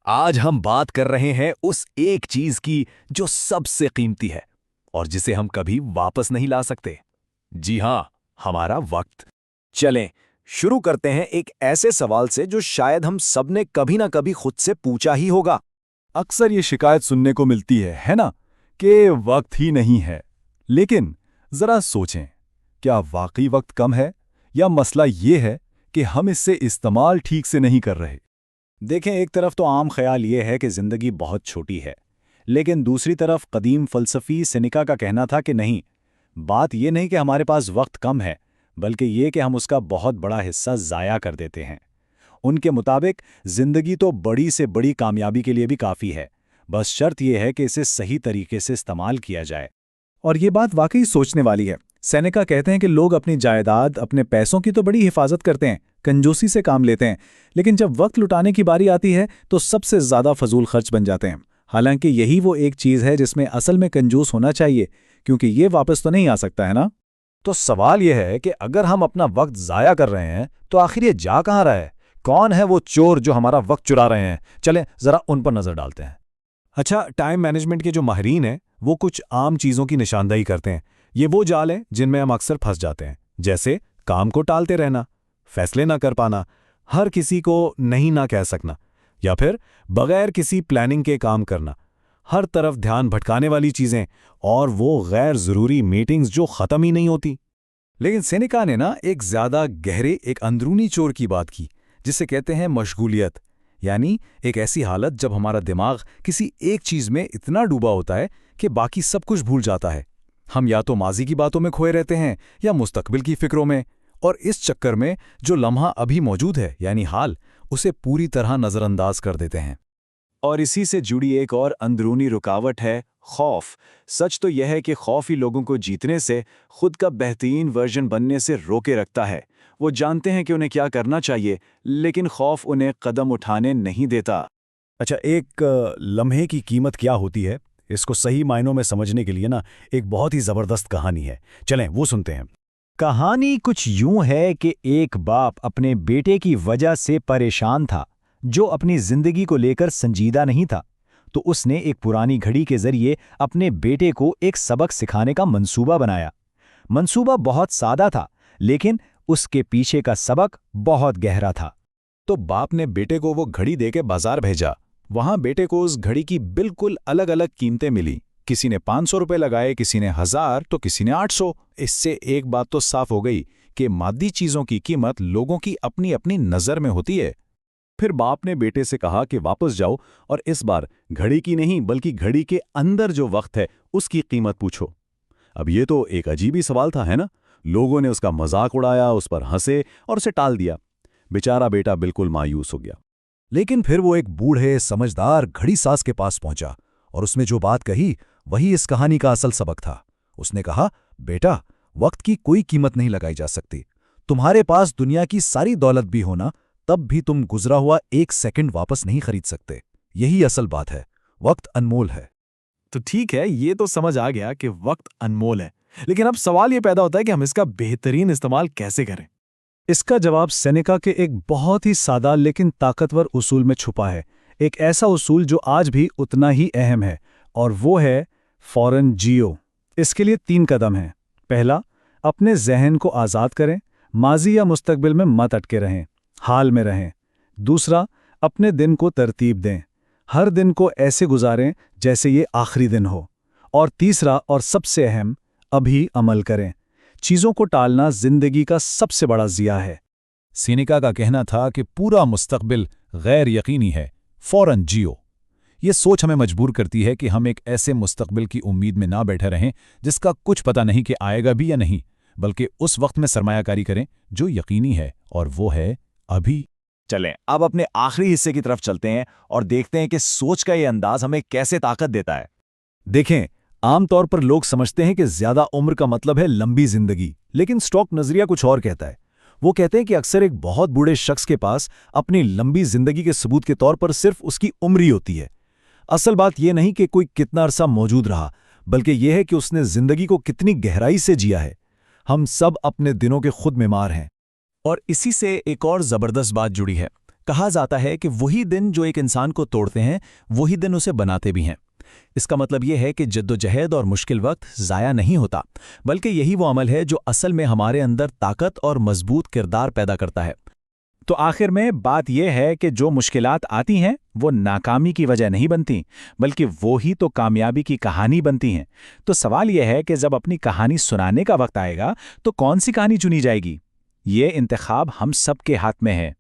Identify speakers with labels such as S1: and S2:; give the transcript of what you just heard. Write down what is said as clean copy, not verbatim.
S1: आज हम बात कर रहे हैं उस एक चीज की जो सबसे कीमती है और जिसे हम कभी वापस नहीं ला सकते। जी हां, हमारा वक्त। चलें, शुरू करते हैं एक ऐसे सवाल से जो शायद हम सबने कभी ना कभी खुद से पूछा ही होगा।
S2: अक्सर ये शिकायत सुनने को मिलती है ना, कि वक्त ही नहीं है। लेकिन जरा सोचें, क्या वाकई वक्त कम है या मसला ये है कि हम इससे इस्तेमाल ठीक से नहीं कर रहे?
S3: देखें, एक तरफ तो आम ख्याल ये है कि ज़िंदगी बहुत छोटी है, लेकिन दूसरी तरफ कदीम फ़लसफ़ी सेनेका का कहना था कि नहीं, बात ये नहीं कि हमारे पास वक्त कम है, बल्कि ये कि हम उसका बहुत बड़ा हिस्सा ज़ाया कर देते हैं। उनके मुताबिक ज़िंदगी तो बड़ी से बड़ी कामयाबी के लिए भी काफ़ी है, बस शर्त यह है कि इसे सही तरीके से इस्तेमाल किया जाए।
S4: और ये बात वाकई सोचने वाली है। सेनेका कहते हैं कि लोग अपनी जायदाद, अपने पैसों की तो बड़ी हिफाजत करते हैं, कंजूसी से काम लेते हैं, लेकिन जब वक्त लुटाने की बारी आती है तो सबसे ज़्यादा फजूल खर्च बन जाते हैं। हालांकि यही वो एक चीज़ है जिसमें असल में कंजूस होना चाहिए, क्योंकि ये वापस तो नहीं आ सकता है ना।
S1: तो सवाल यह है कि अगर हम अपना वक्त ज़ाया कर रहे हैं तो आखिर ये जा कहाँ रहा है? कौन है वो चोर जो हमारा वक्त चुरा रहे हैं? चलें ज़रा उन पर नज़र डालते हैं। अच्छा, टाइम मैनेजमेंट के जो माहिरीन हैं वो कुछ आम चीज़ों की निशानदेही करते हैं। ये वो जाल हैं जिनमें हम अक्सर फंस जाते हैं, जैसे काम को टालते रहना, फैसले ना कर पाना, हर किसी को नहीं ना कह सकना, या फिर बगैर किसी प्लानिंग के काम करना, हर तरफ ध्यान भटकाने वाली चीज़ें और वो गैर ज़रूरी मीटिंग्स जो ख़त्म ही नहीं होती।
S2: लेकिन सेनेका ने ना एक ज़्यादा गहरे, एक अंदरूनी चोर की बात की, जिसे कहते हैं मशगूलियत। यानी एक ऐसी हालत जब हमारा दिमाग किसी एक चीज़ में इतना डूबा होता है कि बाकी सब कुछ भूल जाता है। हम या तो माजी की बातों में खोए रहते हैं या मुस्तकबिल की फिक्रों में, और इस चक्कर में जो लम्हा अभी मौजूद है यानी हाल, उसे पूरी तरह नज़रअंदाज कर देते हैं।
S3: और इसी से जुड़ी एक और अंदरूनी रुकावट है खौफ। सच तो यह है कि खौफ ही लोगों को जीतने से, खुद का बेहतरीन वर्जन बनने से रोके रखता है। वो जानते हैं कि उन्हें क्या करना चाहिए, लेकिन खौफ उन्हें कदम उठाने नहीं देता।
S5: अच्छा, एक लम्हे की कीमत क्या होती है, इसको सही मायनों में समझने के लिए ना एक बहुत ही ज़बरदस्त कहानी है। चलें वो सुनते हैं।
S6: कहानी कुछ यूं है कि एक बाप अपने बेटे की वजह से परेशान था, जो अपनी जिंदगी को लेकर संजीदा नहीं था। तो उसने एक पुरानी घड़ी के जरिए अपने बेटे को एक सबक सिखाने का मंसूबा बनाया। मंसूबा बहुत सादा था, लेकिन उसके पीछे का सबक बहुत गहरा था।
S1: तो बाप ने बेटे को वो घड़ी देके बाजार भेजा। वहां बेटे को उस घड़ी की बिल्कुल अलग अलग कीमतें मिली। किसी ने 500 रुपए लगाए, किसी ने 1000, तो किसी ने 800। इससे एक बात तो साफ हो गई कि मादी चीजों की कीमत लोगों की अपनी अपनी नजर में होती है।
S2: फिर बाप ने बेटे से कहा कि वापस जाओ और इस बार घड़ी की नहीं बल्कि घड़ी के अंदर जो वक्त है उसकी कीमत पूछो। अब ये तो एक अजीब ही सवाल था, है ना? लोगों ने उसका मजाक उड़ाया, उस पर हंसे और उसे टाल दिया। बेचारा बेटा बिल्कुल मायूस हो गया।
S5: लेकिन फिर वो एक बूढ़े समझदार घड़ी साज के पास पहुंचा और उसने जो बात कही वही इस कहानी का असल सबक था। उसने कहा, बेटा, वक्त की कोई कीमत नहीं लगाई जा सकती। तुम्हारे पास दुनिया की सारी दौलत भी होना, तब भी तुम गुजरा हुआ एक सेकंड वापस नहीं खरीद सकते। यही असल बात है, वक्त अनमोल है।
S1: तो ठीक है, ये तो समझ आ गया कि वक्त अनमोल है, लेकिन अब सवाल ये पैदा होता है कि हम इसका बेहतरीन इस्तेमाल कैसे करें।
S4: इसका जवाब सेनेका के एक बहुत ही सादा लेकिन ताकतवर उसूल में छुपा है। एक ऐसा उसूल जो आज भी उतना ही अहम है, और वो है फौरन जियो। इसके लिए 3 कदम हैं। पहला, अपने जहन को आज़ाद करें, माजी या मुस्तकबिल में मत अटके रहें, हाल में रहें। दूसरा, अपने दिन को तरतीब दें, हर दिन को ऐसे गुजारें जैसे ये आखिरी दिन हो। और तीसरा और सबसे अहम, अभी अमल करें। चीज़ों को टालना जिंदगी का सबसे बड़ा ज़िया है।
S5: सेनेका का कहना था कि पूरा मुस्तकबिल गैर यकीनी है, फौरन जियो। ये सोच हमें मजबूर करती है कि हम एक ऐसे मुस्तकबिल की उम्मीद में ना बैठे रहें जिसका कुछ पता नहीं कि आएगा भी या नहीं, बल्कि उस वक्त में सरमायाकारी करें जो यकीनी है, और वो है अभी।
S3: चलें, अब अपने आखिरी हिस्से की तरफ चलते हैं और देखते हैं कि सोच का ये अंदाज हमें कैसे ताकत देता है।
S2: देखें, आमतौर पर लोग समझते हैं कि ज्यादा उम्र का मतलब है लंबी जिंदगी, लेकिन स्टॉक नजरिया कुछ और कहता है। वो कहते हैं कि अक्सर एक बहुत बूढ़े शख्स के पास अपनी लंबी जिंदगी के सबूत के तौर पर सिर्फ उसकी उम्र ही होती है। असल बात यह नहीं कि कोई कितना अरसा मौजूद रहा, बल्कि यह है कि उसने जिंदगी को कितनी गहराई से जिया है। हम सब अपने दिनों के खुद मेमार हैं।
S1: और इसी से एक और जबरदस्त बात जुड़ी है।
S6: कहा जाता है कि वही दिन जो एक इंसान को तोड़ते हैं वही दिन उसे बनाते भी हैं। इसका मतलब यह है कि जद्दोजहद और मुश्किल वक्त ज़ाया नहीं होता, बल्कि यही वो अमल है जो असल में हमारे अंदर ताकत और मजबूत किरदार पैदा करता है।
S4: तो आखिर में बात यह है कि जो मुश्किलात आती हैं वो नाकामी की वजह नहीं बनती, बल्कि वो ही तो कामयाबी की कहानी बनती हैं। तो सवाल यह है कि जब अपनी कहानी सुनाने का वक्त आएगा तो कौन सी कहानी चुनी जाएगी? ये इंतखाब हम सब के हाथ में है।